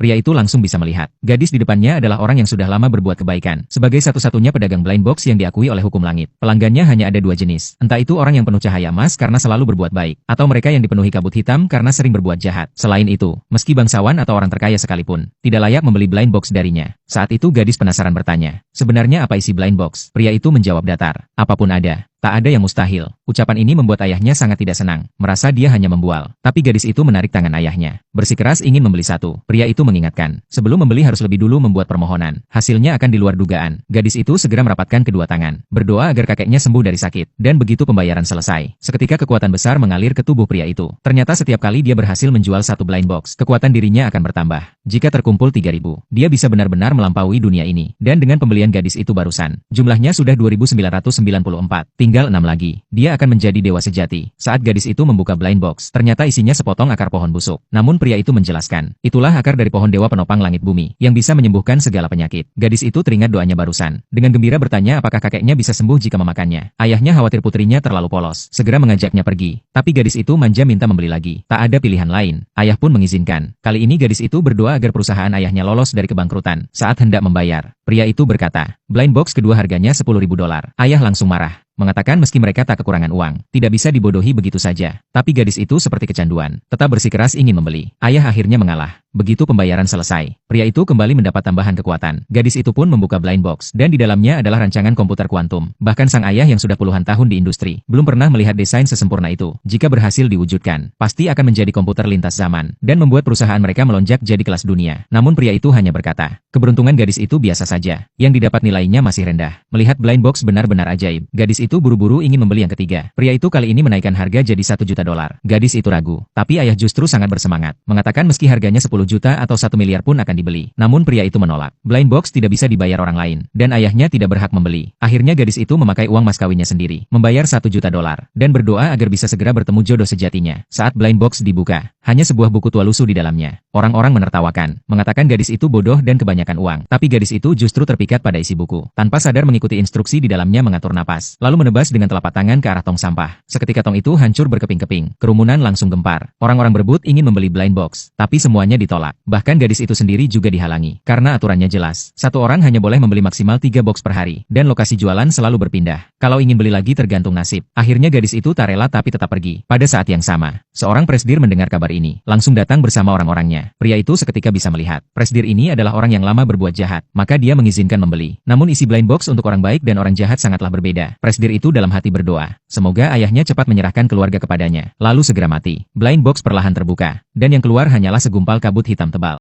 Pria itu langsung bisa melihat. Gadis di depannya adalah orang yang sudah lama berbuat kebaikan. Sebagai satu-satunya pedagang blind box yang diakui oleh hukum langit. Pelanggannya hanya ada dua jenis. Entah itu orang yang penuh cahaya emas karena selalu berbuat baik. Atau mereka yang dipenuhi kabut hitam karena sering berbuat jahat. Selain itu, meski bangsawan atau orang terkaya sekalipun, tidak layak membeli blind box darinya. Saat itu gadis penasaran bertanya, sebenarnya apa isi blind box? Pria itu menjawab datar, apapun ada. Tak ada yang mustahil. Ucapan ini membuat ayahnya sangat tidak senang, merasa dia hanya membual. Tapi gadis itu menarik tangan ayahnya. Bersikeras ingin membeli satu. Pria itu mengingatkan, sebelum membeli harus lebih dulu membuat permohonan. Hasilnya akan di luar dugaan. Gadis itu segera merapatkan kedua tangan, berdoa agar kakeknya sembuh dari sakit. Dan begitu pembayaran selesai, seketika kekuatan besar mengalir ke tubuh pria itu. Ternyata setiap kali dia berhasil menjual satu blind box, kekuatan dirinya akan bertambah. Jika terkumpul 3.000, dia bisa benar-benar melampaui dunia ini. Dan dengan pembelian gadis itu barusan, jumlahnya sudah 2.994. Tinggal 6 lagi, dia akan menjadi dewa sejati. Saat gadis itu membuka blind box, ternyata isinya sepotong akar pohon busuk. Namun pria itu menjelaskan, itulah akar dari pohon dewa penopang langit bumi, yang bisa menyembuhkan segala penyakit. Gadis itu teringat doanya barusan. Dengan gembira bertanya apakah kakeknya bisa sembuh jika memakannya. Ayahnya khawatir putrinya terlalu polos, segera mengajaknya pergi. Tapi gadis itu manja minta membeli lagi. Tak ada pilihan lain. Ayah pun mengizinkan. Kali ini gadis itu berdoa agar perusahaan ayahnya lolos dari kebangkrutan. Saat hendak membayar, pria itu berkata, blind box kedua harganya $10.000. Ayah langsung marah. Mengatakan meski mereka tak kekurangan uang, tidak bisa dibodohi begitu saja. Tapi gadis itu seperti kecanduan, tetap bersikeras ingin membeli. Ayah akhirnya mengalah. Begitu pembayaran selesai, pria itu kembali mendapat tambahan kekuatan. Gadis itu pun membuka blind box, dan di dalamnya adalah rancangan komputer kuantum. Bahkan sang ayah yang sudah puluhan tahun di industri, belum pernah melihat desain sesempurna itu. Jika berhasil diwujudkan, pasti akan menjadi komputer lintas zaman, dan membuat perusahaan mereka melonjak jadi kelas dunia. Namun pria itu hanya berkata, keberuntungan gadis itu biasa saja. Yang didapat nilainya masih rendah. Melihat blind box benar-benar ajaib, gadis itu buru-buru ingin membeli yang ketiga. Pria itu kali ini menaikkan harga jadi $1 juta. Gadis itu ragu, tapi ayah justru sangat bersemangat. Mengatakan meski harganya 10 juta atau 1 miliar pun akan dibeli. Namun pria itu menolak. Blind box tidak bisa dibayar orang lain, dan ayahnya tidak berhak membeli. Akhirnya gadis itu memakai uang mas kawinnya sendiri, membayar $1 juta, dan berdoa agar bisa segera bertemu jodoh sejatinya. Saat blind box dibuka, hanya sebuah buku tua lusuh di dalamnya. Orang-orang menertawakan, mengatakan gadis itu bodoh dan kebanyakan uang. Tapi gadis itu justru terpikat pada isi buku. Tanpa sadar mengikuti instruksi di dalamnya mengatur napas, lalu menebas dengan telapak tangan ke arah tong sampah. Seketika tong itu hancur berkeping-keping. Kerumunan langsung gempar. Orang-orang berebut ingin membeli blind box, tapi semuanya ditolak. Bahkan gadis itu sendiri juga dihalangi. Karena aturannya jelas, satu orang hanya boleh membeli maksimal 3 box per hari, dan lokasi jualan selalu berpindah. Kalau ingin beli lagi tergantung nasib. Akhirnya gadis itu tak rela tapi tetap pergi. Pada saat yang sama, seorang presdir mendengar kabar ini, langsung datang bersama orang-orangnya. Pria itu seketika bisa melihat, presdir ini adalah orang yang lama berbuat jahat, maka dia mengizinkan membeli. Namun isi blind box untuk orang baik dan orang jahat sangatlah berbeda. Presdir itu dalam hati berdoa, semoga ayahnya cepat menyerahkan keluarga kepadanya. Lalu segera mati. Blind box perlahan terbuka, dan yang keluar hanyalah segumpal kabut hitam tebal.